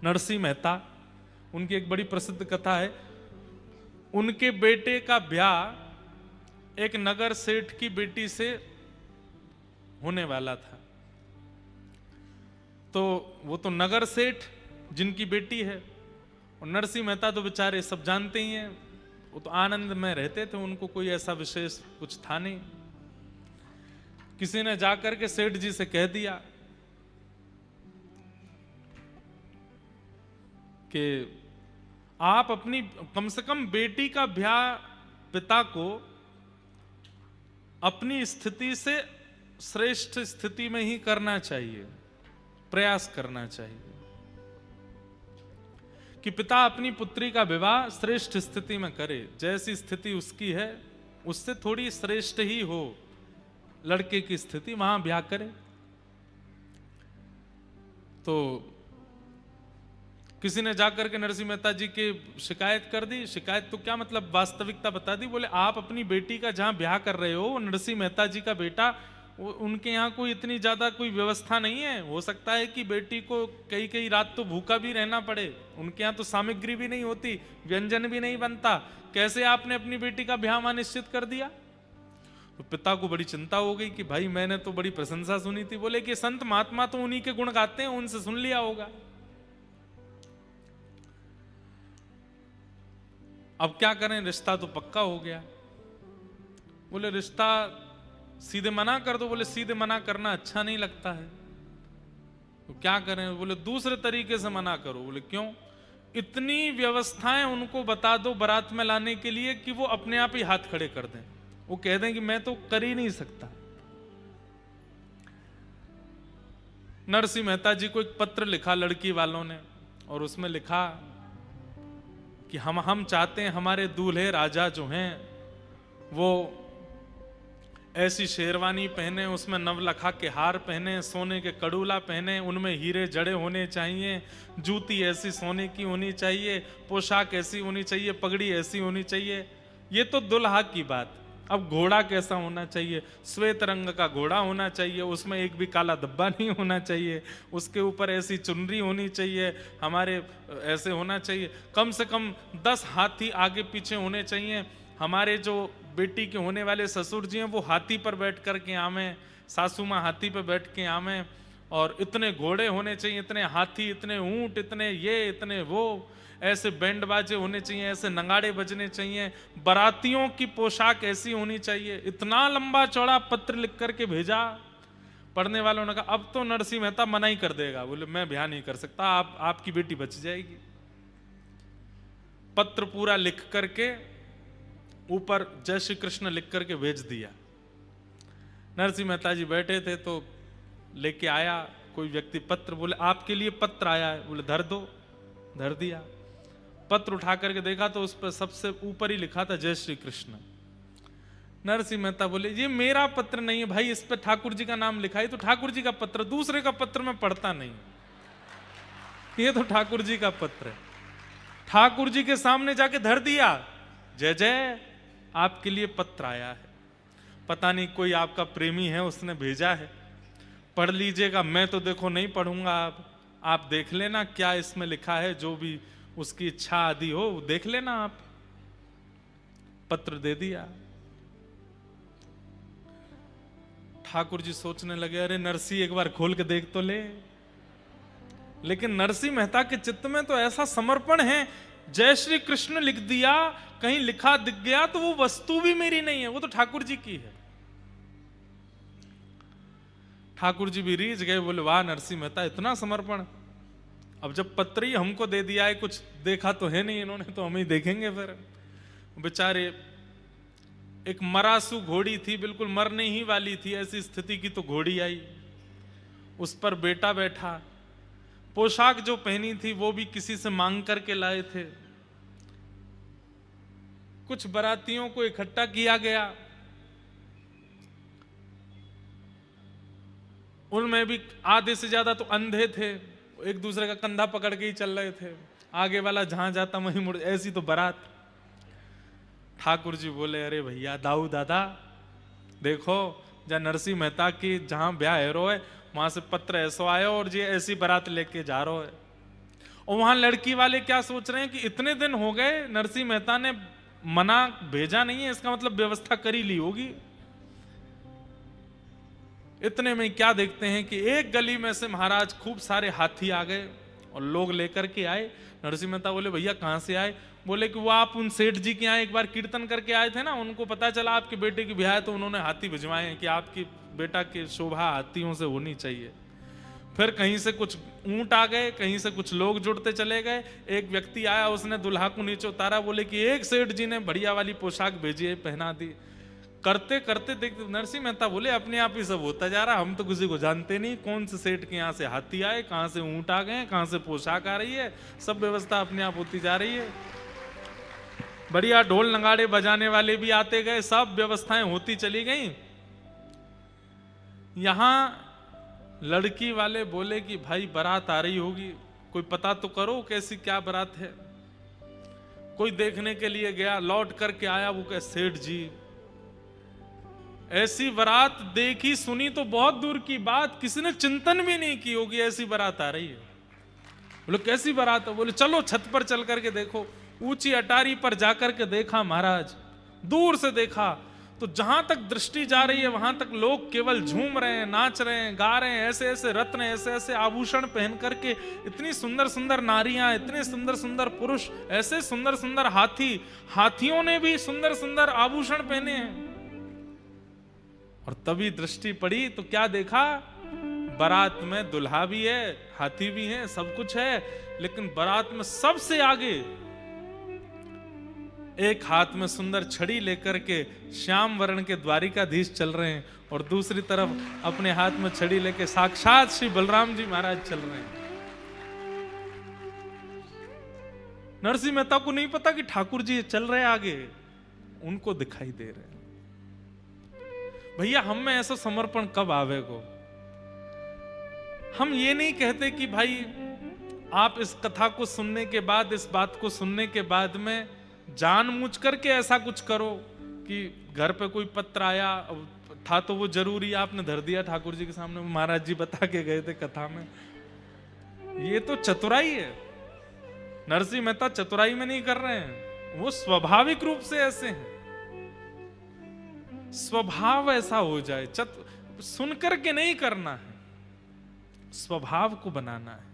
नरसिंह मेहता, उनकी एक बड़ी प्रसिद्ध कथा है। उनके बेटे का ब्याह एक नगर सेठ की बेटी से होने वाला था। तो वो तो नगर सेठ जिनकी बेटी है, और नरसिंह मेहता तो बेचारे सब जानते ही हैं, वो तो आनंद में रहते थे, उनको कोई ऐसा विशेष कुछ था नहीं। किसी ने जाकर के सेठ जी से कह दिया कि आप अपनी कम से कम बेटी का ब्याह पिता को अपनी स्थिति से श्रेष्ठ स्थिति में ही करना चाहिए, प्रयास करना चाहिए कि पिता अपनी पुत्री का विवाह श्रेष्ठ स्थिति में करे, जैसी स्थिति उसकी है उससे थोड़ी श्रेष्ठ ही हो लड़के की स्थिति, वहां ब्याह करे। तो किसी ने जाकर के नरसिंह मेहता जी की शिकायत कर दी। शिकायत तो क्या मतलब, वास्तविकता बता दी। बोले आप अपनी बेटी का जहां ब्याह कर रहे हो, नरसिंह मेहता जी का बेटा, उनके यहाँ कोई इतनी ज्यादा कोई व्यवस्था नहीं है। हो सकता है कि बेटी को कई कई रात तो भूखा भी रहना पड़े, उनके यहाँ तो सामग्री भी नहीं होती, व्यंजन भी नहीं बनता, कैसे आपने अपनी बेटी का ब्याह वहां निश्चित कर दिया। तो पिता को बड़ी चिंता हो गई कि भाई मैंने तो बड़ी प्रशंसा सुनी थी। बोले कि संत महात्मा तो उन्हीं के गुण गाते हैं, उनसे सुन लिया होगा। अब क्या करें, रिश्ता तो पक्का हो गया। बोले रिश्ता सीधे मना कर दो। बोले सीधे मना करना अच्छा नहीं लगता है, तो क्या करें। बोले दूसरे तरीके से मना करो। बोले क्यों। इतनी व्यवस्थाएं उनको बता दो बारात में लाने के लिए कि वो अपने आप ही हाथ खड़े कर दें, वो कह दें कि मैं तो कर ही नहीं सकता। नरसिंह मेहता जी को एक पत्र लिखा लड़की वालों ने, और उसमें लिखा कि हम चाहते हैं हमारे दूल्हे राजा जो हैं वो ऐसी शेरवानी पहने, उसमें नवलखा के हार पहने, सोने के कड़ूला पहने, उनमें हीरे जड़े होने चाहिए, जूती ऐसी सोने की होनी चाहिए, पोशाक ऐसी होनी चाहिए, पगड़ी ऐसी होनी चाहिए। ये तो दुल्हा की बात। अब घोड़ा कैसा होना चाहिए, श्वेत रंग का घोड़ा होना चाहिए, उसमें एक भी काला धब्बा नहीं होना चाहिए, उसके ऊपर ऐसी चुनरी होनी चाहिए, हमारे ऐसे होना चाहिए, कम से कम 10 हाथी आगे पीछे होने चाहिए, हमारे जो बेटी के होने वाले ससुर जी हैं वो हाथी पर बैठ कर के आवें, सासू माँ हाथी पर बैठ के आवें, और इतने घोड़े होने चाहिए, इतने हाथी, इतने ऊंट, इतने ये, इतने वो, ऐसे बैंड बाजे होने चाहिए, ऐसे नगाड़े बजने चाहिए, बारातियों की पोशाक ऐसी होनी चाहिए। इतना लंबा चौड़ा पत्र लिख करके भेजा। पढ़ने वालों ने कहा अब तो नरसिंह मेहता मना ही कर देगा। बोले मैं ब्याह नहीं कर सकता, आपकी बेटी बच जाएगी। पत्र पूरा लिख करके ऊपर जय श्री कृष्ण लिख करके भेज दिया। नरसिंह मेहता जी बैठे थे तो लेके आया कोई व्यक्ति पत्र। बोले आपके लिए पत्र आया है। बोले धर दो। धर दिया। पत्र उठा करके देखा तो उस पर सबसे ऊपर ही लिखा था जय श्री कृष्ण। नरसिंह मेहता बोले ये मेरा पत्र नहीं है भाई, इस पर ठाकुर जी का नाम लिखा है, तो ठाकुर जी का पत्र, दूसरे का पत्र मैं पढ़ता नहीं, ये तो ठाकुर जी का पत्र है। ठाकुर जी के सामने जाके धर दिया, जय जय आपके लिए पत्र आया है, पता नहीं कोई आपका प्रेमी है उसने भेजा है, पढ़ लीजिएगा। मैं तो देखो नहीं पढ़ूंगा, आप देख लेना क्या इसमें लिखा है, जो भी उसकी इच्छा आदि हो देख लेना आप। पत्र दे दिया। ठाकुर जी सोचने लगे अरे नरसिंह एक बार खोल के देख तो ले। लेकिन नरसिंह मेहता के चित्त में तो ऐसा समर्पण है, जय श्री कृष्ण लिख दिया, कहीं लिखा दिख गया तो वो वस्तु भी मेरी नहीं है, वो तो ठाकुर जी की है। ठाकुर जी भी रीझ गए, बोले वाह नरसिंह मेहता इतना समर्पण। अब जब पत्र ही हमको दे दिया है, कुछ देखा तो है नहीं इन्होंने, तो हम ही देखेंगे फिर। बेचारे एक मरासू घोड़ी थी, बिल्कुल मरने ही वाली थी, ऐसी स्थिति की तो घोड़ी आई, उस पर बेटा बैठा। पोशाक जो पहनी थी वो भी किसी से मांग करके लाए थे। कुछ बारातियों को इकट्ठा किया गया, उनमें भी आधे से ज्यादा तो अंधे थे, एक दूसरे का कंधा पकड़ के ही चल रहे थे, आगे वाला जहां जाता वहीं मुड़, ऐसी तो बारात। ठाकुर जी बोले अरे भैया दाऊ दादा देखो, जहाँ नरसिंह मेहता की जहां ब्याह है रो है, वहां से पत्र ऐसो आयो और ये ऐसी बारात लेके जा रहा है, और वहां लड़की वाले क्या सोच रहे हैं कि इतने दिन हो गए, नरसिंह मेहता ने मना भेजा नहीं है, इसका मतलब व्यवस्था कर ही ली होगी। इतने में क्या देखते हैं कि एक गली में से महाराज खूब सारे हाथी आ गए और लोग लेकर के आए। नरसिंह मेहता बोले भैया कहां से आए? बोले कि वो आप उन सेठ जी के यहाँ एक बार कीर्तन करके आए थे ना, उनको पता चला आपके बेटे की ब्याह है तो उन्होंने हाथी भिजवाए हैं कि आपकी बेटा की शोभा हाथियों से होनी चाहिए। फिर कहीं से कुछ ऊंट आ गए, कहीं से कुछ लोग जुड़ते चले गए। एक व्यक्ति आया, उसने दुल्हा को नीचे उतारा, बोले कि एक सेठ जी ने बढ़िया वाली पोशाक भेजी है, पहना दी। करते करते देखते नरसिंह मेहता बोले अपने आप ही सब होता जा रहा, हम तो किसी को जानते नहीं, कौन से सेठ के यहाँ से हाथी आए, कहाँ से ऊंट आ गए, कहाँ से पोशाक आ रही है, सब व्यवस्था अपने आप होती जा रही है। बढ़िया ढोल नगाड़े बजाने वाले भी आते गए, सब व्यवस्थाएं होती चली गई। यहां लड़की वाले बोले कि भाई बारात आ रही होगी, कोई पता तो करो कैसी क्या बारात है। कोई देखने के लिए गया, लौट करके आया, वो कहे सेठ जी ऐसी बारात देखी सुनी तो बहुत दूर की बात, किसी ने चिंतन भी नहीं की होगी ऐसी बारात आ रही है। बोले कैसी बारात है? बोले चलो छत पर चल करके देखो। ऊंची अटारी पर जाकर के देखा महाराज, दूर से देखा तो जहां तक दृष्टि जा रही है वहां तक लोग केवल झूम रहे हैं, नाच रहे हैं, गा रहे हैं, ऐसे ऐसे रत्न, ऐसे ऐसे आभूषण पहन करके, इतनी सुंदर सुंदर नारियां, इतने सुंदर सुंदर पुरुष, ऐसे सुंदर सुंदर हाथी, हाथियों ने भी सुंदर सुंदर आभूषण पहने हैं। और तभी दृष्टि पड़ी तो क्या देखा, बारात में दुल्हा भी है, हाथी भी है, सब कुछ है, लेकिन बारात में सबसे आगे एक हाथ में सुंदर छड़ी लेकर के श्याम वर्ण के द्वारिकाधीश चल रहे हैं और दूसरी तरफ अपने हाथ में छड़ी लेके साक्षात श्री बलराम जी महाराज चल रहे हैं। नरसिंह मेहता को नहीं पता कि ठाकुर जी चल रहे आगे, उनको दिखाई दे रहे हैं। भैया हम में ऐसा समर्पण कब आवेगो? हम ये नहीं कहते कि भाई आप इस कथा को सुनने के बाद, इस बात को सुनने के बाद में जानबूझ करके ऐसा कुछ करो कि घर पे कोई पत्र आया था तो वो जरूरी आपने धर दिया ठाकुर जी के सामने, महाराज जी बता के गए थे कथा में। ये तो चतुराई है। नरसिंह मेहता चतुराई में नहीं कर रहे हैं, वो स्वाभाविक रूप से ऐसे हैं, स्वभाव ऐसा हो जाए। सुन करके नहीं करना है, स्वभाव को बनाना है।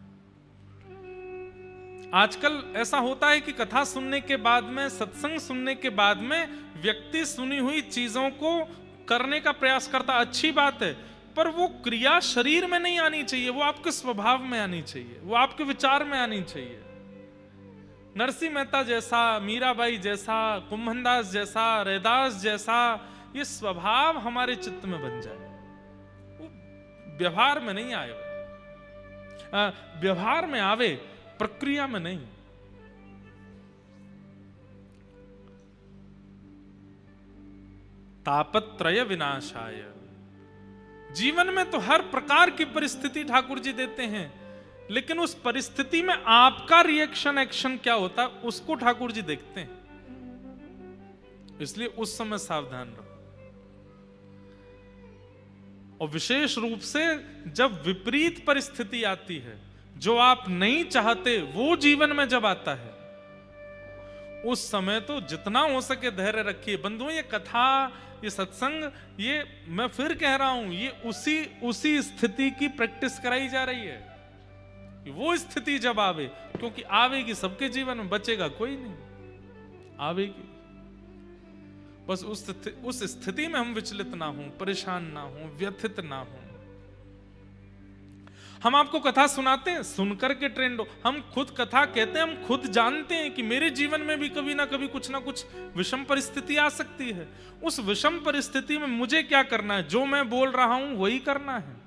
आजकल ऐसा होता है कि कथा सुनने के बाद में, सत्संग सुनने के बाद में व्यक्ति सुनी हुई चीजों को करने का प्रयास करता, अच्छी बात है, पर वो क्रिया शरीर में नहीं आनी चाहिए, वो आपके स्वभाव में आनी चाहिए, वो आपके विचार में आनी चाहिए। नरसिंह मेहता जैसा, मीराबाई जैसा, कुंभनदास जैसा, रैदास जैसा ये स्वभाव हमारे चित्त में बन जाए, वो व्यवहार में नहीं आए, व्यवहार में आवे, प्रक्रिया में नहीं। तापत्रय विनाशाय, जीवन में तो हर प्रकार की परिस्थिति ठाकुर जी देते हैं, लेकिन उस परिस्थिति में आपका रिएक्शन एक्शन क्या होता है उसको ठाकुर जी देखते हैं। इसलिए उस समय सावधान रहो। और विशेष रूप से जब विपरीत परिस्थिति आती है, जो आप नहीं चाहते वो जीवन में जब आता है, उस समय तो जितना हो सके धैर्य रखिए। बंधुओं ये कथा, ये सत्संग, ये मैं फिर कह रहा हूं, ये उसी स्थिति की प्रैक्टिस कराई जा रही है। वो स्थिति जब आवे, क्योंकि आवेगी सबके जीवन में, बचेगा कोई नहीं, आवेगी। बस उस स्थिति में हम विचलित ना हो, परेशान ना हो, व्यथित ना हो। हम आपको कथा सुनाते हैं, सुनकर के ट्रेंड हो। हम खुद कथा कहते हैं, हम खुद जानते हैं कि मेरे जीवन में भी कभी ना कभी कुछ ना कुछ विषम परिस्थिति आ सकती है। उस विषम परिस्थिति में मुझे क्या करना है? जो मैं बोल रहा हूं वही करना है,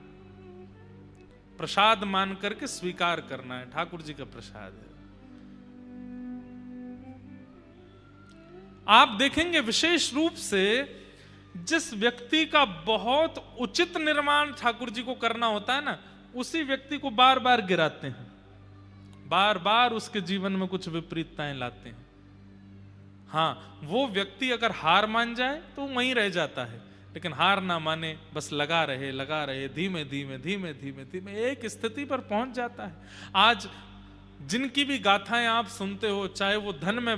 प्रसाद मान करके स्वीकार करना है, ठाकुर जी का प्रसाद है। आप देखेंगे विशेष रूप से जिस व्यक्ति का बहुत उचित निर्माण ठाकुर जी को करना होता है ना, उसी व्यक्ति को बार बार गिराते हैं, बार बार उसके जीवन में कुछ विपरीतताएं लाते हैं। हाँ, वो व्यक्ति अगर हार मान जाए तो वहीं रह जाता है, लेकिन हार ना माने, बस लगा रहे, धीमे धीमे धीमे धीमे धीमे एक स्थिति पर पहुंच जाता है। आज जिनकी भी गाथाएं आप सुनते हो, चाहे वो धन में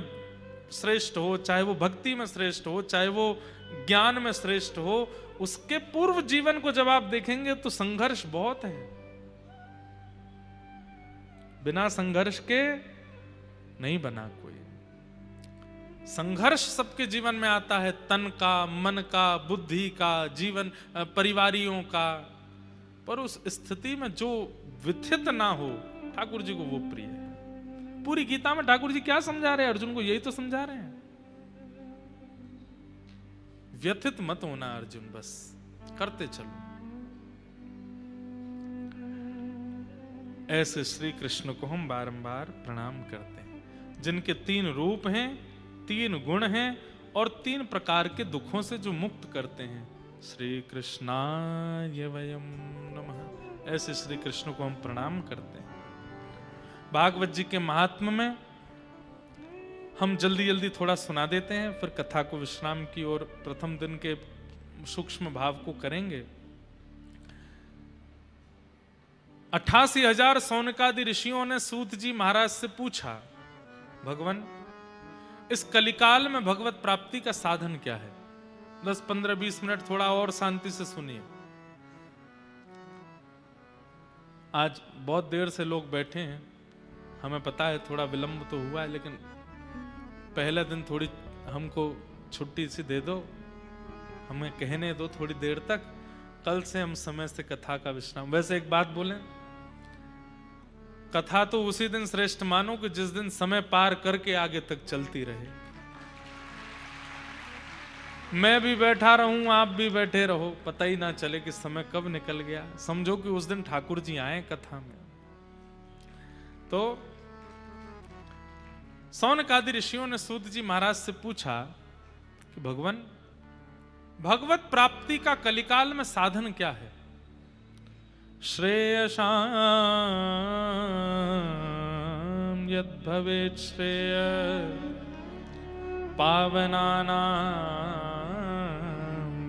श्रेष्ठ हो, चाहे वो भक्ति में श्रेष्ठ हो, चाहे वो ज्ञान में श्रेष्ठ हो, उसके पूर्व जीवन को जब आप देखेंगे तो संघर्ष बहुत है। बिना संघर्ष के नहीं बना कोई। संघर्ष सबके जीवन में आता है, तन का, मन का, बुद्धि का, जीवन परिवारियों का, पर उस स्थिति में जो व्यथित ना हो, ठाकुर जी को वो प्रिय है। पूरी गीता में ठाकुर जी क्या समझा रहे हैं? अर्जुन को यही तो समझा रहे हैं, व्यथित मत होना अर्जुन, बस करते चलो। ऐसे श्री कृष्ण को हम बारंबार प्रणाम करते हैं, जिनके 3 रूप हैं, 3 गुण हैं और 3 प्रकार के दुखों से जो मुक्त करते हैं। श्री कृष्णाय वयम नमः। ऐसे श्री कृष्ण को हम प्रणाम करते हैं। भागवत जी के महात्म्य में हम जल्दी जल्दी थोड़ा सुना देते हैं, फिर कथा को विश्राम की ओर प्रथम दिन के सूक्ष्म भाव को करेंगे। 88,000 सौनकादि ऋषियों ने सूत जी महाराज से पूछा, भगवान इस कलिकाल में भगवत प्राप्ति का साधन क्या है? 10, 15, 20 मिनट थोड़ा और शांति से सुनिए। आज बहुत देर से लोग बैठे हैं, हमें पता है थोड़ा विलंब तो हुआ है, लेकिन पहले दिन थोड़ी हमको छुट्टी सी दे दो, हमें कहने दो थोड़ी देर तक। कल से हम समय से कथा का विश्राम। वैसे एक बात बोलें, कथा तो उसी दिन श्रेष्ठ मानो कि जिस दिन समय पार करके आगे तक चलती रहे। मैं भी बैठा रहूं, आप भी बैठे रहो, पता ही ना चले कि समय कब निकल गया। समझो कि उस दिन ठाकुर जी आए कथा में। तो सौनकादि ऋषियों ने सूत जी महाराज से पूछा कि भगवान भगवत प्राप्ति का कलिकाल में साधन क्या है? श्रेयसां यद भवेत् श्रेय पावनानां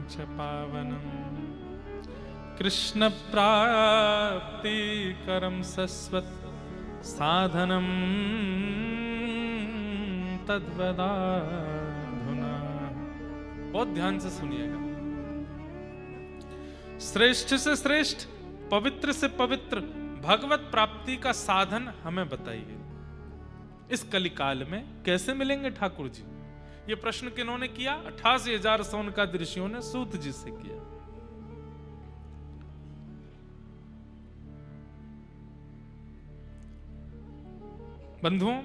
च पावनम् कृष्ण प्राप्ति करम सस्वत साधनम तद्वदाधुना। बहुत ध्यान से सुनिएगा। श्रेष्ठ से श्रेष्ठ, पवित्र से पवित्र भगवत प्राप्ति का साधन हमें बताइए। इस कलिकाल में कैसे मिलेंगे ठाकुर जी? ये प्रश्न किन्होंने किया? 88,000 सौनकादि ऋषियों ने सूत जी से किया। बंधुओं,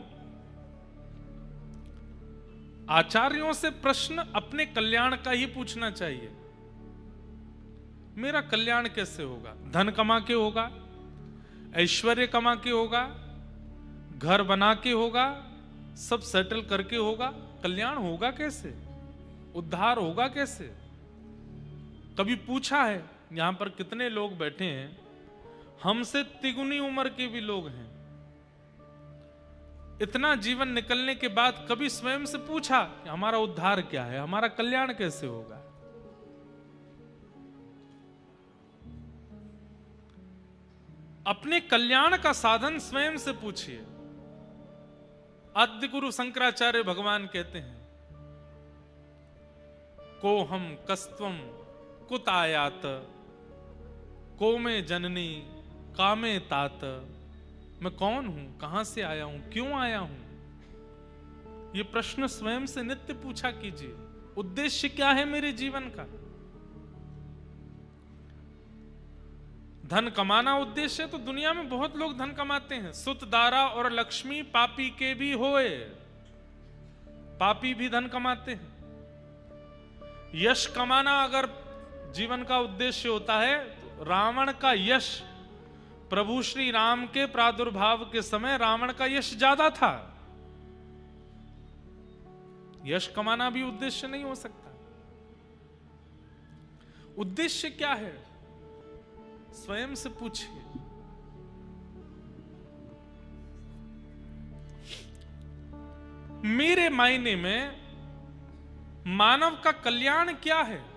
आचार्यों से प्रश्न अपने कल्याण का ही पूछना चाहिए। मेरा कल्याण कैसे होगा? धन कमा के होगा, ऐश्वर्य कमा के होगा, घर बना के होगा, सब सेटल करके होगा? कल्याण होगा कैसे? उद्धार होगा कैसे? कभी पूछा है? यहां पर कितने लोग बैठे हैं, हमसे तिगुनी उम्र के भी लोग हैं। इतना जीवन निकलने के बाद कभी स्वयं से पूछा कि हमारा उद्धार क्या है, हमारा कल्याण कैसे होगा? अपने कल्याण का साधन स्वयं से पूछिए। आद्य गुरु शंकराचार्य भगवान कहते हैं, को हम कस्त्वम कुत आयात को में जननी कामे तात। मैं कौन हूं, कहां से आया हूं, क्यों आया हूं? यह प्रश्न स्वयं से नित्य पूछा कीजिए। उद्देश्य क्या है मेरे जीवन का? धन कमाना उद्देश्य है तो दुनिया में बहुत लोग धन कमाते हैं। सुत दारा और लक्ष्मी पापी के भी होए, पापी भी धन कमाते हैं। यश कमाना अगर जीवन का उद्देश्य होता है तो रावण का यश, प्रभु श्री राम के प्रादुर्भाव के समय रावण का यश ज्यादा था। यश कमाना भी उद्देश्य नहीं हो सकता। उद्देश्य क्या है? स्वयं से पूछिए। मेरे मायने में मानव का कल्याण क्या है?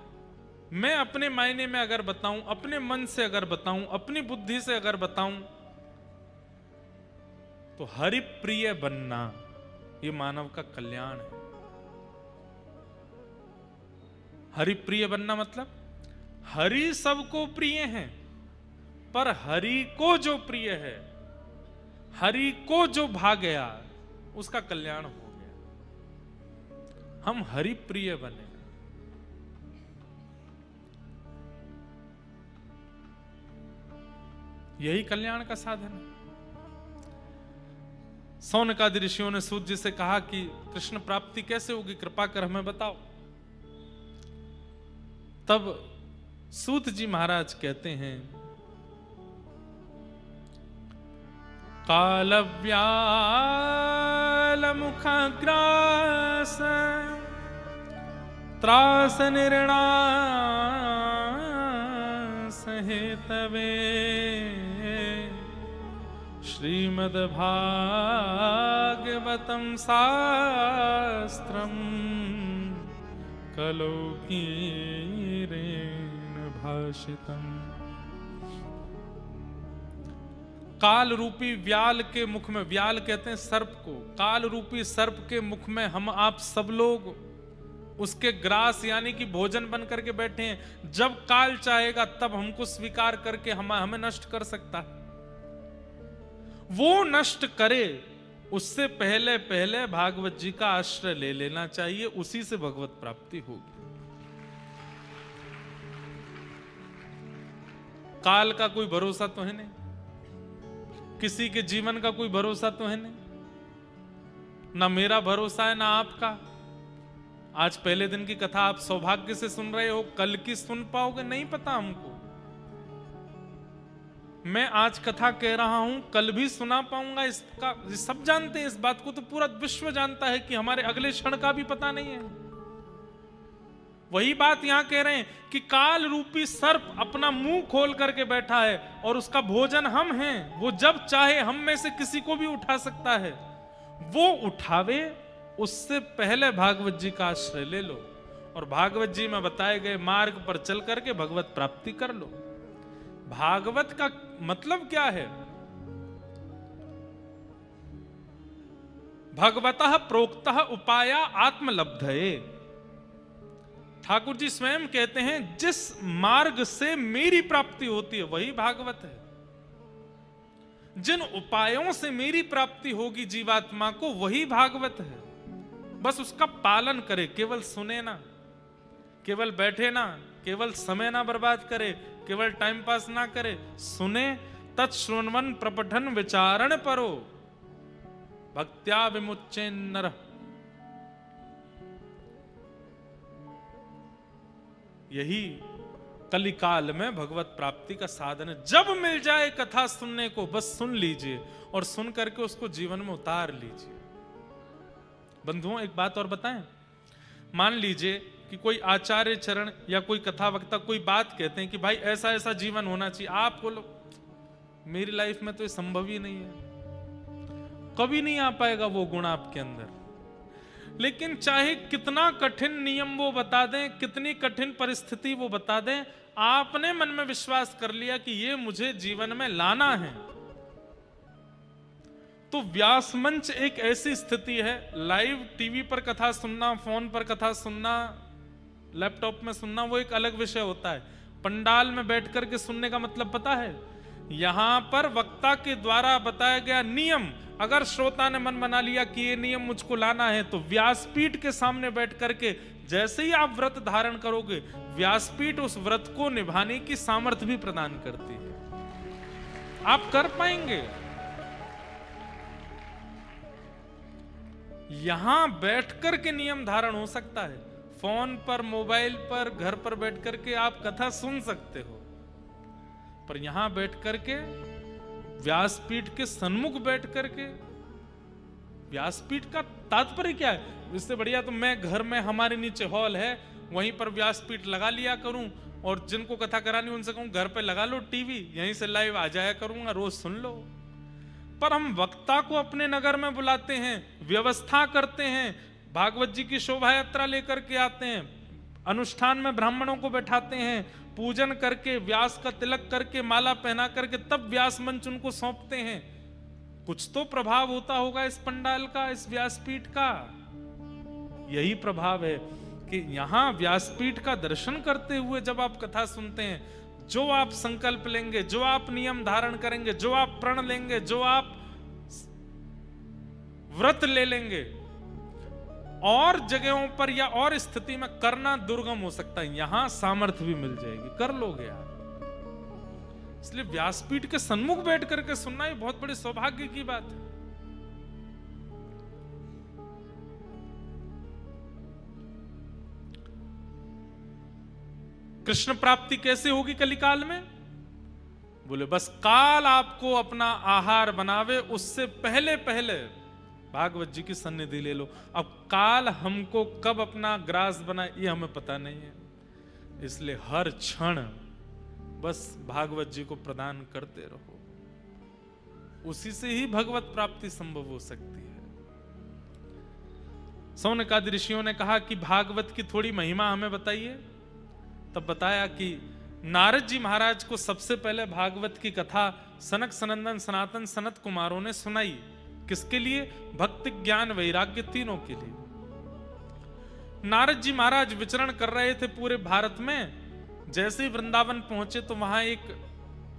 मैं अपने मायने में अगर बताऊं, अपने मन से अगर बताऊं, अपनी बुद्धि से अगर बताऊं, तो हरि प्रिय बनना ये मानव का कल्याण है। हरि प्रिय बनना मतलब हरि सबको प्रिय है, पर हरि को जो प्रिय है, हरि को जो भा गया, उसका कल्याण हो गया। हम हरि प्रिय बने। यही कल्याण का साधन है। सौनकादि ऋषियों ने सूत जी से कहा कि कृष्ण प्राप्ति कैसे होगी, कृपा कर हमें बताओ। तब सूत जी महाराज कहते हैं, कालव्याल मुखाग्रास त्रास निर्णास हेतवे श्रीमद्भागवतं शास्त्रम् कलौकीरेण भाषितम्। काल रूपी व्याल के मुख में, व्याल कहते हैं सर्प को, काल रूपी सर्प के मुख में हम आप सब लोग उसके ग्रास यानी कि भोजन बन करके बैठे हैं। जब काल चाहेगा तब हमको स्वीकार करके हमें नष्ट कर सकता है। वो नष्ट करे उससे पहले पहले भागवत जी का आश्रय ले लेना चाहिए, उसी से भगवत प्राप्ति होगी। काल का कोई भरोसा तो है नहीं, किसी के जीवन का कोई भरोसा तो है नहीं, ना मेरा भरोसा है ना आपका। आज पहले दिन की कथा आप सौभाग्य से सुन रहे हो, कल की सुन पाओगे नहीं पता हमको। मैं आज कथा कह रहा हूं, कल भी सुना पाऊंगा, इसका सब जानते हैं इस बात को, तो पूरा विश्व जानता है कि हमारे अगले क्षण का भी पता नहीं है। वही बात यहां कह रहे हैं कि काल रूपी सर्प अपना मुंह खोल करके बैठा है और उसका भोजन हम हैं। वो जब चाहे हम में से किसी को भी उठा सकता है। वो उठावे उससे पहले भागवत जी का आश्रय ले लो और भागवत जी में बताए गए मार्ग पर चल करके भगवत प्राप्ति कर लो। भागवत का मतलब क्या है? भगवतः प्रोक्तः उपाया आत्मलब्धये। ठाकुर जी स्वयं कहते हैं जिस मार्ग से मेरी प्राप्ति होती है वही भागवत है। जिन उपायों से मेरी प्राप्ति होगी जीवात्मा को वही भागवत है। बस उसका पालन करे, केवल सुने ना, केवल बैठे ना, केवल समय ना बर्बाद करे, केवल टाइम पास ना करे, सुने तत्श्रवण प्रपठन विचारण परो भक्त्या विमुच्चे नर। यही कलिकाल में भगवत प्राप्ति का साधन है। जब मिल जाए कथा सुनने को बस सुन लीजिए और सुन करके उसको जीवन में उतार लीजिए। बंधुओं एक बात और बताएं, मान लीजिए कि कोई आचार्य चरण या कोई कथा वक्ता कोई बात कहते हैं कि भाई ऐसा ऐसा जीवन होना चाहिए, आप बोलो मेरी लाइफ में तो ये संभव ही नहीं है, कभी नहीं आ पाएगा वो गुण आपके अंदर। लेकिन चाहे कितना कठिन नियम वो बता दें, कितनी कठिन परिस्थिति वो बता दें, आपने मन में विश्वास कर लिया कि ये मुझे जीवन में लाना है, तो व्यास मंच एक ऐसी स्थिति है। लाइव टीवी पर कथा सुनना, फोन पर कथा सुनना, लैपटॉप में सुनना वो एक अलग विषय होता है। पंडाल में बैठ करके सुनने का मतलब पता है, यहां पर वक्ता के द्वारा बताया गया नियम, अगर श्रोता ने मन बना लिया कि ये नियम मुझको लाना है, तो व्यासपीठ के सामने बैठ करके जैसे ही आप व्रत धारण करोगे, व्यासपीठ उस व्रत को निभाने की सामर्थ्य भी प्रदान करती है। आप कर पाएंगे। यहां बैठकर के नियम धारण हो सकता है, फोन पर, मोबाइल पर, घर पर बैठ करके आप कथा सुन सकते हो, पर यहां बैठ करके व्यासपीठ के सन्मुख बैठ करके, व्यासपीठ का तात्पर्य क्या है? इससे बढ़िया तो मैं घर में, हमारे नीचे हॉल है, वहीं पर व्यासपीठ लगा लिया करूं और जिनको कथा करानी उनसे कहूं घर पे लगा लो टीवी, यहीं से लाइव आ जाया करूंगा, रोज सुन लो। पर हम वक्ता को अपने नगर में बुलाते हैं, व्यवस्था करते हैं, भागवत जी की शोभा यात्रा लेकर के आते हैं, अनुष्ठान में ब्राह्मणों को बैठाते हैं, पूजन करके, व्यास का तिलक करके, माला पहना करके, तब व्यास मंच उनको सौंपते हैं। कुछ तो प्रभाव होता होगा इस पंडाल का, इस व्यासपीठ का। यही प्रभाव है कि यहां व्यासपीठ का दर्शन करते हुए जब आप कथा सुनते हैं, जो आप संकल्प लेंगे, जो आप नियम धारण करेंगे, जो आप प्रण लेंगे, जो आप व्रत ले लेंगे, और जगहों पर या और स्थिति में करना दुर्गम हो सकता है, यहां सामर्थ्य भी मिल जाएगी, कर लोगे आप। इसलिए व्यासपीठ के सन्मुख बैठ करके सुनना ही बहुत बड़े सौभाग्य की बात है। कृष्ण प्राप्ति कैसे होगी कलिकाल में? बोले बस काल आपको अपना आहार बनावे, उससे पहले पहले भागवत जी की सन्निधि ले लो। अब काल हमको कब अपना ग्रास बनाए ये हमें पता नहीं है, इसलिए हर क्षण बस भागवत जी को प्रदान करते रहो, उसी से ही भगवत प्राप्ति संभव हो सकती है। सौनकादि ऋषियों ने कहा कि भागवत की थोड़ी महिमा हमें बताइए। तब बताया कि नारद जी महाराज को सबसे पहले भागवत की कथा सनक सनंदन सनातन सनत कुमारों ने सुनाई। किसके लिए? भक्ति ज्ञान वैराग्य तीनों के लिए। नारद जी महाराज विचरण कर रहे थे पूरे भारत में। जैसे ही वृंदावन पहुंचे तो वहां एक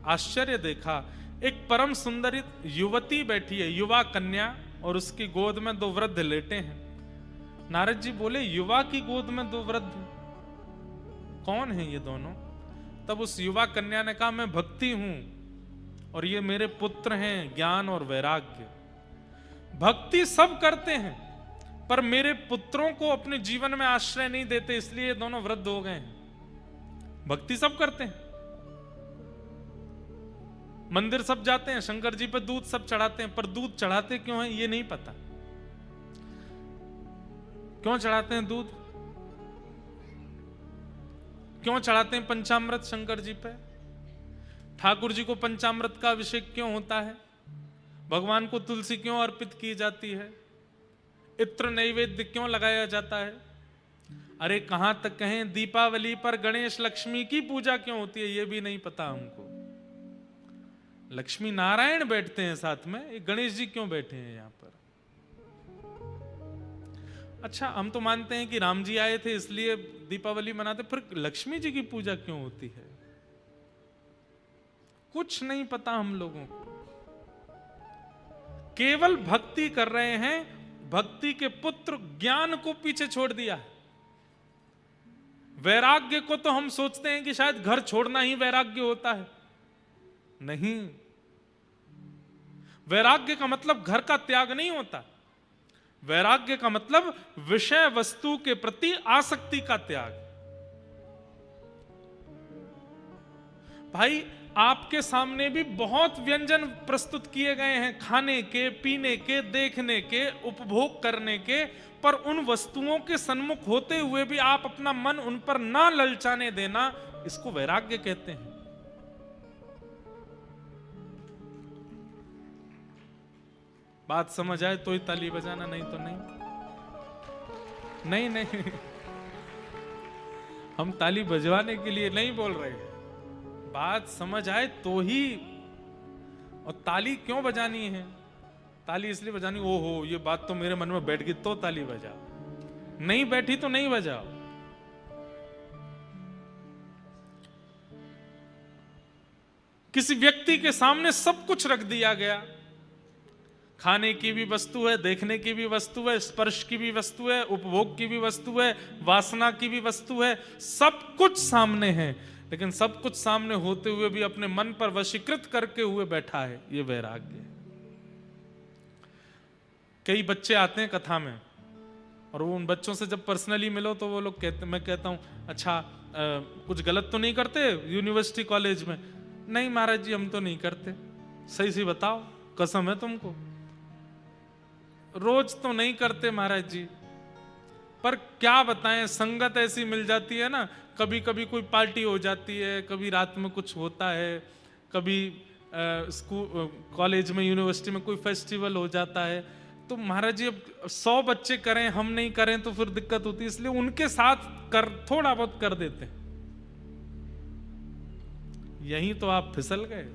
आश्चर्य देखा। एक परम सुंदरी युवती बैठी है, युवा कन्या, और उसकी गोद में दो वृद्ध लेटे हैं। नारद जी बोले, युवा की गोद में दो वृद्ध, कौन है ये दोनों? तब उस युवा कन्या ने कहा, मैं भक्ति हूं और ये मेरे पुत्र हैं ज्ञान और वैराग्य। भक्ति सब करते हैं पर मेरे पुत्रों को अपने जीवन में आश्रय नहीं देते, इसलिए ये दोनों वृद्ध हो गए हैं। भक्ति सब करते हैं, मंदिर सब जाते हैं, शंकर जी पे दूध सब चढ़ाते हैं, पर दूध चढ़ाते क्यों हैं ये नहीं पता। क्यों चढ़ाते हैं दूध? क्यों चढ़ाते हैं पंचामृत शंकर जी पे? ठाकुर जी को पंचामृत का अभिषेक क्यों होता है? भगवान को तुलसी क्यों अर्पित की जाती है? इत्र नैवेद्य क्यों लगाया जाता है? अरे कहां तक कहें, दीपावली पर गणेश लक्ष्मी की पूजा क्यों होती है ये भी नहीं पता हमको। लक्ष्मी नारायण बैठते हैं साथ में, ये गणेश जी क्यों बैठे हैं यहां पर? अच्छा, हम तो मानते हैं कि राम जी आए थे इसलिए दीपावली मनाते, फिर लक्ष्मी जी की पूजा क्यों होती है? कुछ नहीं पता हम लोगों को। केवल भक्ति कर रहे हैं, भक्ति के पुत्र ज्ञान को पीछे छोड़ दिया है। वैराग्य को तो हम सोचते हैं कि शायद घर छोड़ना ही वैराग्य होता है। नहीं, वैराग्य का मतलब घर का त्याग नहीं होता। वैराग्य का मतलब विषय वस्तु के प्रति आसक्ति का त्याग। भाई, आपके सामने भी बहुत व्यंजन प्रस्तुत किए गए हैं, खाने के, पीने के, देखने के, उपभोग करने के, पर उन वस्तुओं के सन्मुख होते हुए भी आप अपना मन उन पर ना ललचाने देना, इसको वैराग्य कहते हैं। बात समझ आए तो ही ताली बजाना, नहीं तो नहीं। नहीं नहीं, हम ताली बजवाने के लिए नहीं बोल रहे हैं, बात समझ आए तो ही। और ताली क्यों बजानी है? ताली इसलिए बजानी, ओहो ये बात तो मेरे मन में बैठ गई तो ताली बजाओ, नहीं बैठी तो नहीं बजाओ। किसी व्यक्ति के सामने सब कुछ रख दिया गया, खाने की भी वस्तु है, देखने की भी वस्तु है, स्पर्श की भी वस्तु है, उपभोग की भी वस्तु है, वासना की भी वस्तु है, सब कुछ सामने है, लेकिन सब कुछ सामने होते हुए भी अपने मन पर वशीकृत करके हुए बैठा है, ये वैराग्य है। कई बच्चे आते हैं कथा में और वो उन बच्चों से जब पर्सनली मिलो तो वो लोग कहते, मैं कहता हूं अच्छा कुछ गलत तो नहीं करते यूनिवर्सिटी कॉलेज में? नहीं महाराज जी हम तो नहीं करते। सही से बताओ, कसम है तुमको? रोज तो नहीं करते महाराज जी, पर क्या बताएं, संगत ऐसी मिल जाती है ना, कभी कभी कोई पार्टी हो जाती है, कभी रात में कुछ होता है, कभी स्कूल कॉलेज में यूनिवर्सिटी में कोई फेस्टिवल हो जाता है, तो महाराज जी अब 100 बच्चे करें हम नहीं करें तो फिर दिक्कत होती है, इसलिए उनके साथ कर थोड़ा बहुत कर देते हैं। यहीं तो आप फिसल गए।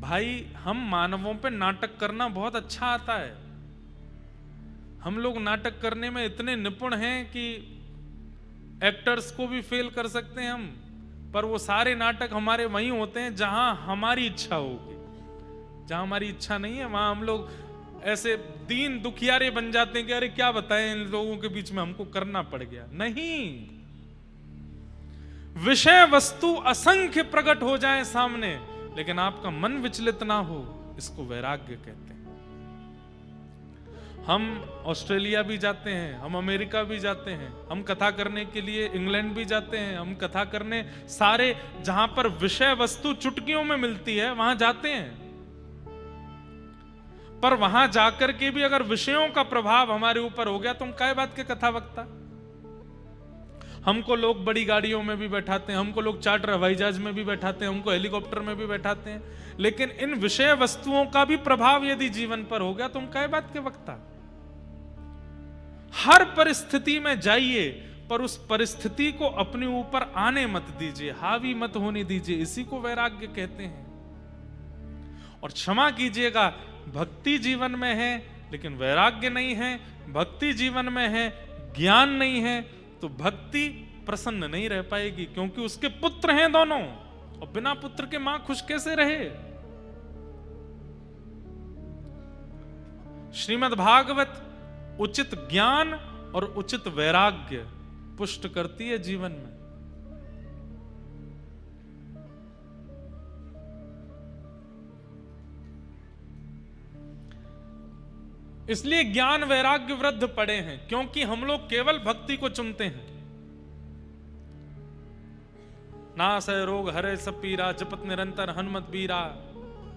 भाई हम मानवों पे नाटक करना बहुत अच्छा आता है। हम लोग नाटक करने में इतने निपुण हैं कि एक्टर्स को भी फेल कर सकते हैं हम, पर वो सारे नाटक हमारे वहीं होते हैं जहां हमारी इच्छा होगी। जहां हमारी इच्छा नहीं है वहां हम लोग ऐसे दीन दुखियारे बन जाते हैं कि अरे क्या बताएं इन लोगों के बीच में हमको करना पड़ गया। नहीं, विषय वस्तु असंख्य प्रकट हो जाए सामने, लेकिन आपका मन विचलित ना हो, इसको वैराग्य कहते हैं। हम ऑस्ट्रेलिया भी जाते हैं, हम अमेरिका भी जाते हैं, हम कथा करने के लिए इंग्लैंड भी जाते हैं, हम कथा करने सारे जहां पर विषय वस्तु चुटकियों में मिलती है वहां जाते हैं। पर वहां जाकर के भी अगर विषयों का प्रभाव हमारे ऊपर हो गया तो हम काय बात के कथा वक्ता। हमको लोग बड़ी गाड़ियों में भी बैठाते हैं, हमको लोग चार्टर हवाई जहाज में भी बैठाते हैं, हमको हेलीकॉप्टर में भी बैठाते हैं, लेकिन इन विषय वस्तुओं का भी प्रभाव यदि जीवन पर हो गया तो हम काय बात के वक्ता। हर परिस्थिति में जाइए, पर उस परिस्थिति को अपने ऊपर आने मत दीजिए, हावी मत होने दीजिए, इसी को वैराग्य कहते हैं। और क्षमा कीजिएगा, भक्ति जीवन में है लेकिन वैराग्य नहीं है, भक्ति जीवन में है ज्ञान नहीं है, तो भक्ति प्रसन्न नहीं रह पाएगी, क्योंकि उसके पुत्र हैं दोनों, और बिना पुत्र के मां खुश कैसे रहे। श्रीमद् भागवत उचित ज्ञान और उचित वैराग्य पुष्ट करती है जीवन में। इसलिए ज्ञान वैराग्य वृद्ध पड़े हैं, क्योंकि हम लोग केवल भक्ति को चुनते हैं। नासय रोग हरे सब पीरा, जपत निरंतर हनुमत बीरा,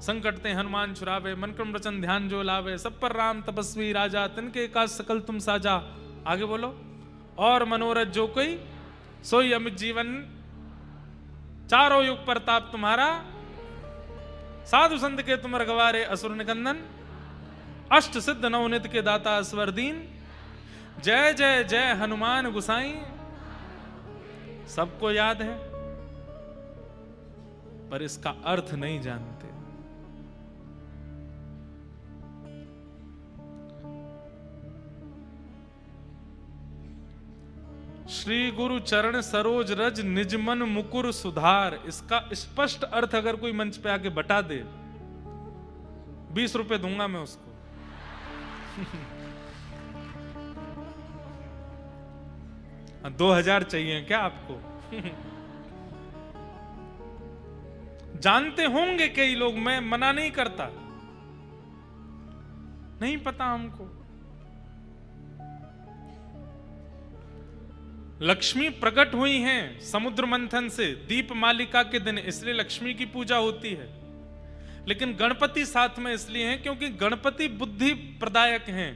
संकट ते हनुमान छुरावे, मन क्रम वचन ध्यान जो लावे, सब पर राम तपस्वी राजा, तिनके काज सकल तुम साजा। आगे बोलो। और मनोरथ जो कोई सोई अमित जीवन, चारों युग प्रताप तुम्हारा, साधु संत के तुम रखवारे, असुर निकंदन, अष्ट सिद्ध नवनित के दाता अस्वर दीन, जय जय जय हनुमान गुसाई। सबको याद है, पर इसका अर्थ नहीं जानते। श्री गुरु चरण सरोज रज, निज मन मुकुर सुधार। इसका स्पष्ट अर्थ अगर कोई मंच पे आके बता दे, 20 रुपए दूंगा मैं उसको। 2000 चाहिए क्या आपको? जानते होंगे कई लोग, मैं मना नहीं करता, नहीं पता हमको। लक्ष्मी प्रकट हुई हैं समुद्र मंथन से दीप मालिका के दिन, इसलिए लक्ष्मी की पूजा होती है। लेकिन गणपति साथ में इसलिए हैं क्योंकि गणपति बुद्धि प्रदायक हैं।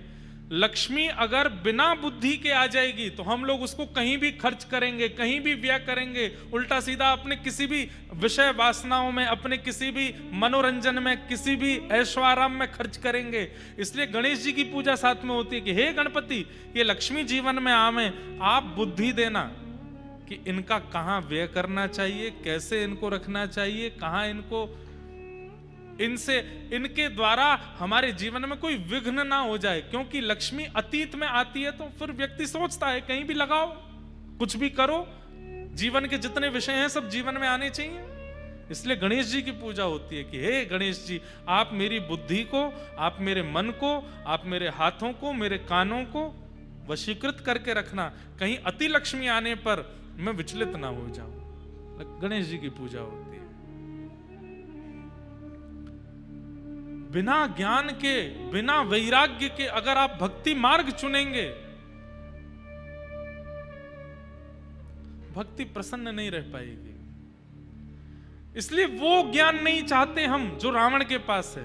लक्ष्मी अगर बिना बुद्धि के आ जाएगी तो हम लोग उसको कहीं भी खर्च करेंगे, कहीं भी व्यय करेंगे, उल्टा सीधा अपने किसी भी विषय वासनाओं में, अपने किसी भी मनोरंजन में, किसी भी ऐश्वर्याराम में खर्च करेंगे। इसलिए गणेश जी की पूजा साथ में होती है कि हे गणपति, ये लक्ष्मी जीवन में आवे, आप बुद्धि देना कि इनका कहां व्यय करना चाहिए, कैसे इनको रखना चाहिए, कहां इनको, इनसे, इनके द्वारा हमारे जीवन में कोई विघ्न ना हो जाए। क्योंकि लक्ष्मी अतीत में आती है तो फिर व्यक्ति सोचता है कहीं भी लगाओ, कुछ भी करो, जीवन के जितने विषय हैं सब जीवन में आने चाहिए। इसलिए गणेश जी की पूजा होती है कि हे गणेश जी, आप मेरी बुद्धि को, आप मेरे मन को, आप मेरे हाथों को, मेरे कानों को वशीकृत करके रखना, कहीं अति लक्ष्मी आने पर मैं विचलित ना हो जाऊं। गणेश जी की पूजा होती है। बिना ज्ञान के, बिना वैराग्य के अगर आप भक्ति मार्ग चुनेंगे, भक्ति प्रसन्न नहीं रह पाएगी। इसलिए वो ज्ञान नहीं चाहते हम जो रावण के पास है,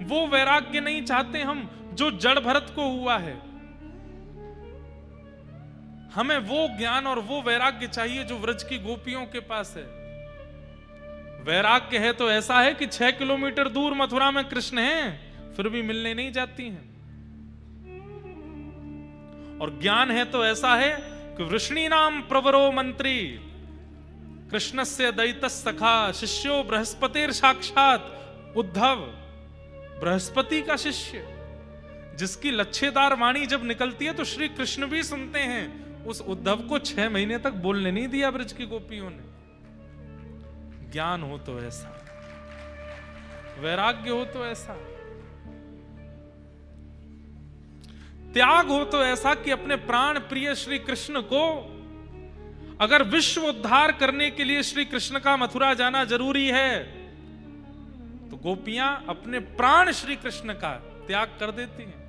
वो वैराग्य नहीं चाहते हम जो जड़ भरत को हुआ है। हमें वो ज्ञान और वो वैराग्य चाहिए जो व्रज की गोपियों के पास है। वैराग्य है तो ऐसा है कि 6 किलोमीटर दूर मथुरा में कृष्ण हैं, फिर भी मिलने नहीं जाती हैं। और ज्ञान है तो ऐसा है कि वृष्णि नाम प्रवरो मंत्री, कृष्णस्य दयितस् सखा शिष्यो बृहस्पतिर साक्षात। उद्धव बृहस्पति का शिष्य, जिसकी लच्छेदार वाणी जब निकलती है तो श्री कृष्ण भी सुनते हैं। उस उद्धव को 6 महीने तक बोलने नहीं दिया ब्रज की गोपियों ने। ज्ञान हो तो ऐसा, वैराग्य हो तो ऐसा, त्याग हो तो ऐसा कि अपने प्राण प्रिय श्री कृष्ण को, अगर विश्व उद्धार करने के लिए श्री कृष्ण का मथुरा जाना जरूरी है तो गोपियां अपने प्राण श्री कृष्ण का त्याग कर देती हैं।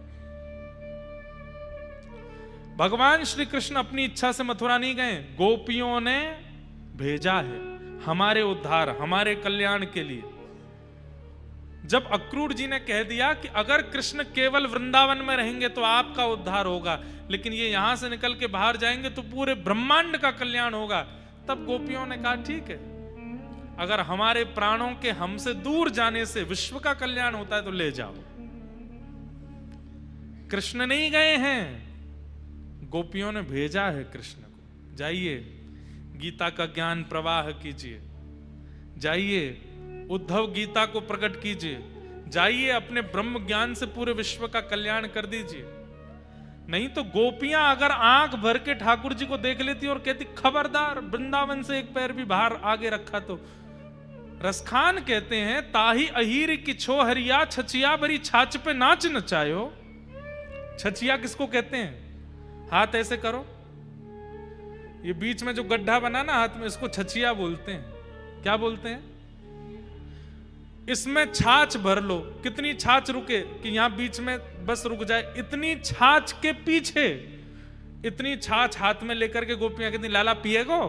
भगवान श्री कृष्ण अपनी इच्छा से मथुरा नहीं गए, गोपियों ने भेजा है हमारे उद्धार, हमारे कल्याण के लिए। जब अक्रूर जी ने कह दिया कि अगर कृष्ण केवल वृंदावन में रहेंगे तो आपका उद्धार होगा, लेकिन ये यहां से निकल के बाहर जाएंगे तो पूरे ब्रह्मांड का कल्याण होगा, तब गोपियों ने कहा ठीक है, अगर हमारे प्राणों के हमसे दूर जाने से विश्व का कल्याण होता है तो ले जाओ। कृष्ण नहीं गए हैं, गोपियों ने भेजा है कृष्ण को, जाइए गीता का ज्ञान प्रवाह कीजिए, जाइए उद्धव गीता को प्रकट कीजिए, जाइए अपने ब्रह्म ज्ञान से पूरे विश्व का कल्याण कर दीजिए। नहीं तो गोपियां अगर आंख भर के ठाकुर जी को देख लेती और कहती खबरदार वृंदावन से एक पैर भी बाहर आगे रखा तो। रसखान कहते हैं ताही अहीर की छो हरिया छचिया भरी छाछ पे नाच नचायो। छचिया किसको कहते हैं? हाथ ऐसे करो, ये बीच में जो गड्ढा बना ना हाथ में, इसको छचिया बोलते हैं। क्या बोलते हैं? इसमें छाछ भर लो, कितनी छाछ रुके कि यहां बीच में बस रुक जाए, इतनी छाछ के पीछे, इतनी छाछ हाथ में लेकर के गोपियां कहती लाला पिएगो?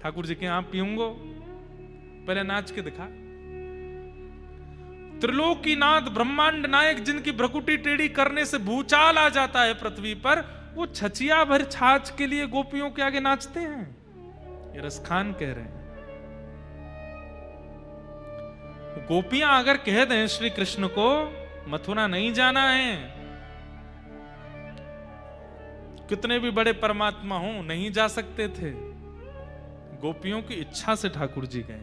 ठाकुर जी के यहां पीऊंगो, पहले नाच के दिखा। त्रिलोकीनाथ ब्रह्मांड नायक जिनकी भ्रकुटी टेढ़ी करने से भूचाल आ जाता है पृथ्वी पर, वो छचिया भर छाछ के लिए गोपियों के आगे नाचते हैं। ये रसखान कह रहे हैं। गोपियां अगर कह दें श्री कृष्ण को मथुरा नहीं जाना है, कितने भी बड़े परमात्मा हो नहीं जा सकते थे, गोपियों की इच्छा से ठाकुर जी गए।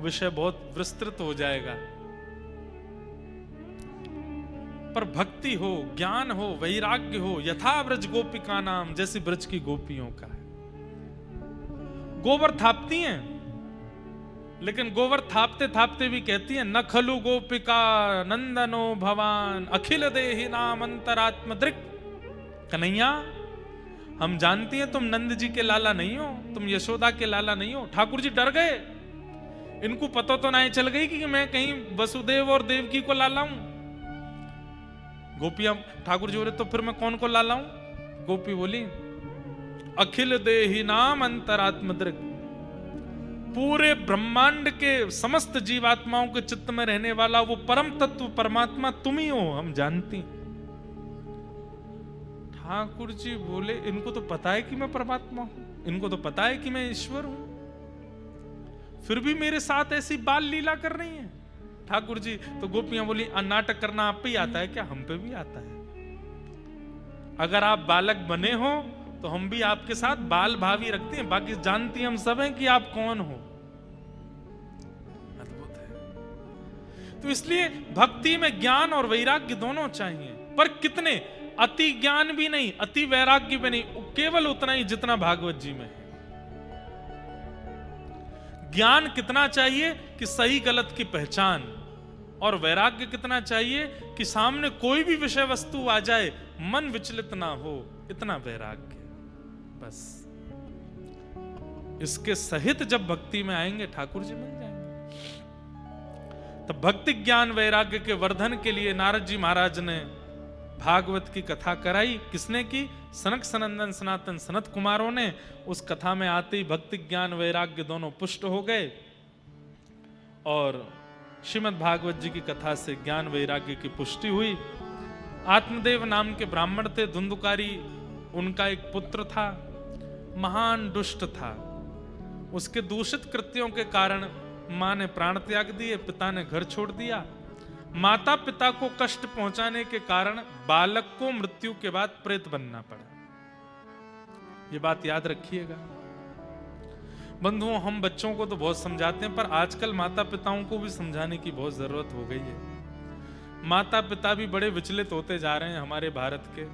विषय बहुत विस्तृत हो जाएगा, पर भक्ति हो, ज्ञान हो, वैराग्य हो, यथा ब्रज गोपिका नाम, जैसे ब्रज की गोपियों का है। गोबर थापती हैं, लेकिन गोबर थापते थापते भी कहती हैं न खलु गोपिका नंदनो भवान अखिल देहि नाम अंतरात्म दृक्। कन्हैया, हम जानती हैं तुम नंद जी के लाला नहीं हो, तुम यशोदा के लाला नहीं हो। ठाकुर जी डर गए, इनको पता तो नहीं चल गई कि मैं कहीं वसुदेव और देवकी को लाला हूं। गोपियां ठाकुर जी बोले तो फिर मैं कौन को लाला हूं? गोपी बोली अखिल देहि नाम अंतरात्म दृक्, पूरे ब्रह्मांड के समस्त जीवात्माओं के चित्त में रहने वाला वो परम तत्व परमात्मा तुम ही हो, हम जानती। ठाकुर जी बोले इनको तो पता है कि मैं परमात्मा हूं, इनको तो पता है कि मैं ईश्वर हूं, फिर भी मेरे साथ ऐसी बाल लीला कर रही है। ठाकुर जी तो गोपियां बोली नाटक करना आप पे ही आता है क्या? हम पे भी आता है। अगर आप बालक बने हो तो हम भी आपके साथ बाल भावी रखते हैं, बाकी जानती हम सब हैं कि आप कौन हो। अद्भुत है। तो इसलिए भक्ति में ज्ञान और वैराग्य दोनों चाहिए, पर कितने? अति ज्ञान भी नहीं, अति वैराग्य भी नहीं, केवल उतना ही जितना भागवत जी में है। ज्ञान कितना चाहिए कि सही गलत की पहचान, और वैराग्य कितना चाहिए कि सामने कोई भी विषय वस्तु आ जाए मन विचलित ना हो, इतना वैराग्य। बस इसके सहित जब भक्ति में आएंगे ठाकुर जी मिल जाएंगे। तब भक्ति ज्ञान वैराग्य के वर्धन के लिए नारद जी महाराज ने भागवत की कथा कराई। किसने की? सनक सनंदन सनातन सनत कुमारों ने। उस कथा में आते ही भक्ति ज्ञान वैराग्य दोनों पुष्ट हो गए, और श्रीमद् भागवत जी की कथा से ज्ञान वैराग्य की पुष्टि हुई। आत्मदेव नाम के ब्राह्मण थे, धुंधुकारी उनका एक पुत्र था, महान दुष्ट था। उसके दूषित कृत्यों के कारण मां ने प्राण त्याग दिए, पिता ने घर छोड़ दिया। माता पिता को कष्ट पहुंचाने के कारण बालक को मृत्यु के बाद प्रेत बनना पड़ा। ये बात याद रखिएगा बंधुओं। हम बच्चों को तो बहुत समझाते हैं, पर आजकल माता पिताओं को भी समझाने की बहुत जरूरत हो गई है। माता पिता भी बड़े विचलित होते जा रहे हैं हमारे भारत के।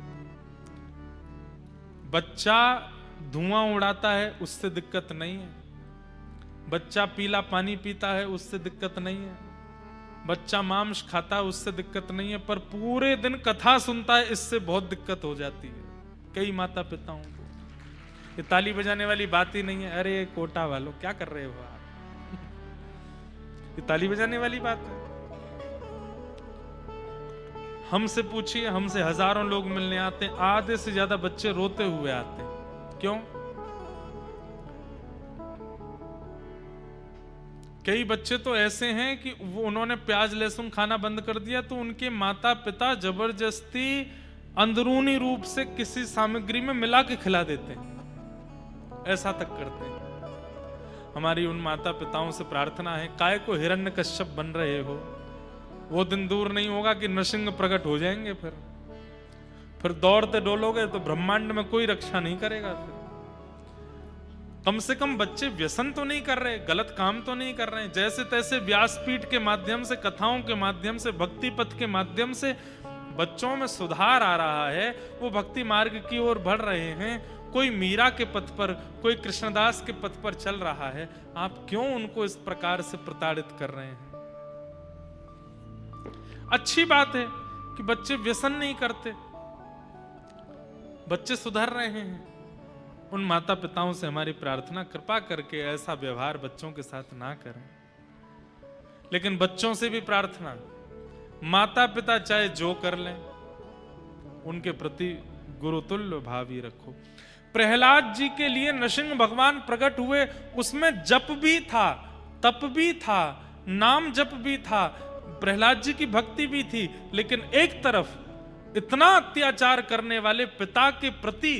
बच्चा धुआं उड़ाता है, उससे दिक्कत नहीं है। बच्चा पीला पानी पीता है, उससे दिक्कत नहीं है। बच्चा मांस खाता है, उससे दिक्कत नहीं है। पर पूरे दिन कथा सुनता है, इससे बहुत दिक्कत हो जाती है कई माता पिताओं को। ये ताली बजाने वाली बात ही नहीं है। अरे कोटा वालों क्या कर रहे हो आप? ये ताली बजाने वाली बात है? हमसे पूछिए, हमसे हजारों लोग मिलने आते हैं, आधे से ज्यादा बच्चे रोते हुए आते हैं। क्यों? कई बच्चे तो ऐसे हैं कि वो उन्होंने प्याज लहसुन खाना बंद कर दिया, तो उनके माता पिता जबरदस्ती अंदरूनी रूप से किसी सामग्री में मिला के खिला देते हैं, ऐसा तक करते हैं। हमारी उन माता पिताओं से प्रार्थना है, काय को हिरण्यकश्यप बन रहे हो? वो दिन दूर नहीं होगा कि नृसिंह प्रकट हो जाएंगे। फिर दौड़ते डोलोगे तो ब्रह्मांड में कोई रक्षा नहीं करेगा। फिर कम से कम बच्चे व्यसन तो नहीं कर रहे, गलत काम तो नहीं कर रहे हैं। जैसे तैसे व्यासपीठ के माध्यम से, कथाओं के माध्यम से, भक्ति पथ के माध्यम से बच्चों में सुधार आ रहा है। वो भक्ति मार्ग की ओर बढ़ रहे हैं। कोई मीरा के पथ पर, कोई कृष्णदास के पथ पर चल रहा है। आप क्यों उनको इस प्रकार से प्रताड़ित कर रहे हैं? अच्छी बात है कि बच्चे व्यसन नहीं करते, बच्चे सुधर रहे हैं। उन माता पिताओं से हमारी प्रार्थना, कृपा करके ऐसा व्यवहार बच्चों के साथ ना करें। लेकिन बच्चों से भी प्रार्थना, माता पिता चाहे जो कर लें, उनके प्रति गुरुतुल्य भाव ही रखो। प्रहलाद जी के लिए नृसिंह भगवान प्रकट हुए, उसमें जप भी था, तप भी था, नाम जप भी था, प्रहलाद जी की भक्ति भी थी। लेकिन एक तरफ इतना अत्याचार करने वाले पिता के प्रति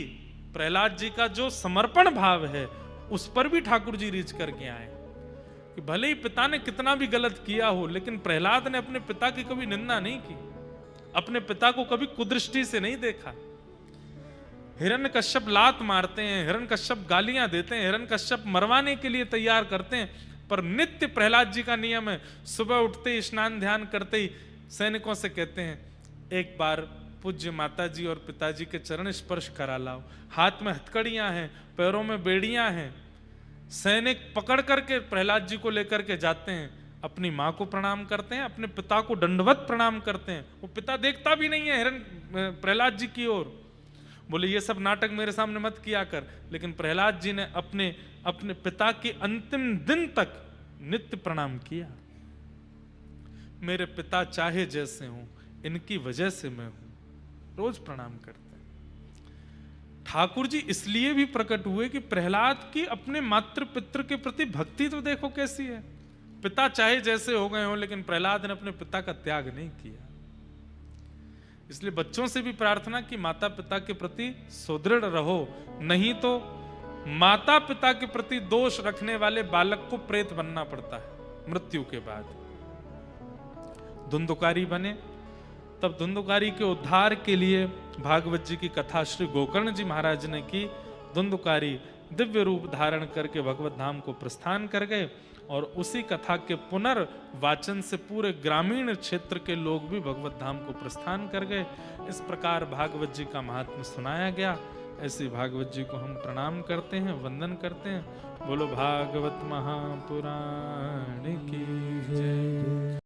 प्रहलाद जी का जो समर्पण भाव है, उस पर भी ठाकुर जी रीच करके आए कि भले ही पिता ने कितना भी गलत किया हो, लेकिन प्रहलाद ने अपने पिता की कभी निंदा नहीं की, अपने पिता को कभी कुदृष्टि से नहीं देखा। हिरण्यकश्यप लात मारते हैं, हिरण्यकश्यप गालियां देते हैं, हिरण्यकश्यप मरवाने के लिए तैयार करते हैं, पर नित्य प्रहलाद जी का नियम है, सुबह उठते ही स्नान ध्यान करते ही सैनिकों से कहते हैं, एक बार पूज्य माता जी और पिताजी के चरण स्पर्श करा लाओ। हाथ में हथकड़ियां हैं, पैरों में बेड़ियां हैं। सैनिक पकड़ करके प्रहलाद जी को लेकर के जाते हैं, अपनी माँ को प्रणाम करते हैं, अपने पिता को दंडवत प्रणाम करते हैं। वो पिता देखता भी नहीं है प्रहलाद जी की ओर, बोले ये सब नाटक मेरे सामने मत किया कर। लेकिन प्रहलाद जी ने अपने पिता के अंतिम दिन तक नित्य प्रणाम किया। मेरे पिता चाहे जैसे हों, इनकी वजह से मैं हूं, रोज प्रणाम करते हैं। ठाकुर जी इसलिए भी प्रकट हुए कि प्रहलाद की अपने मातृ पितृ के प्रति भक्ति तो देखो कैसी है। पिता चाहे जैसे हो गए हों, लेकिन प्रहलाद ने अपने पिता का त्याग नहीं किया। इसलिए बच्चों से भी प्रार्थना कि माता पिता के प्रति सुदृढ़ रहो, नहीं तो माता पिता के प्रति दोष रखने वाले बालक को प्रेत बनना पड़ता है मृत्यु के बाद। धुंधुकारी बने, तब धुंधुकारी के उद्धार के लिए भागवत जी की कथा श्री गोकर्ण जी महाराज ने की। धुंधुकारी दिव्य रूप धारण करके भगवत धाम को प्रस्थान कर गए, और उसी कथा के पुनर्वाचन से पूरे ग्रामीण क्षेत्र के लोग भी भगवत धाम को प्रस्थान कर गए। इस प्रकार भागवत जी का महात्म्य सुनाया गया। ऐसे भागवत जी को हम प्रणाम करते हैं, वंदन करते हैं। बोलो भागवत महापुराण की।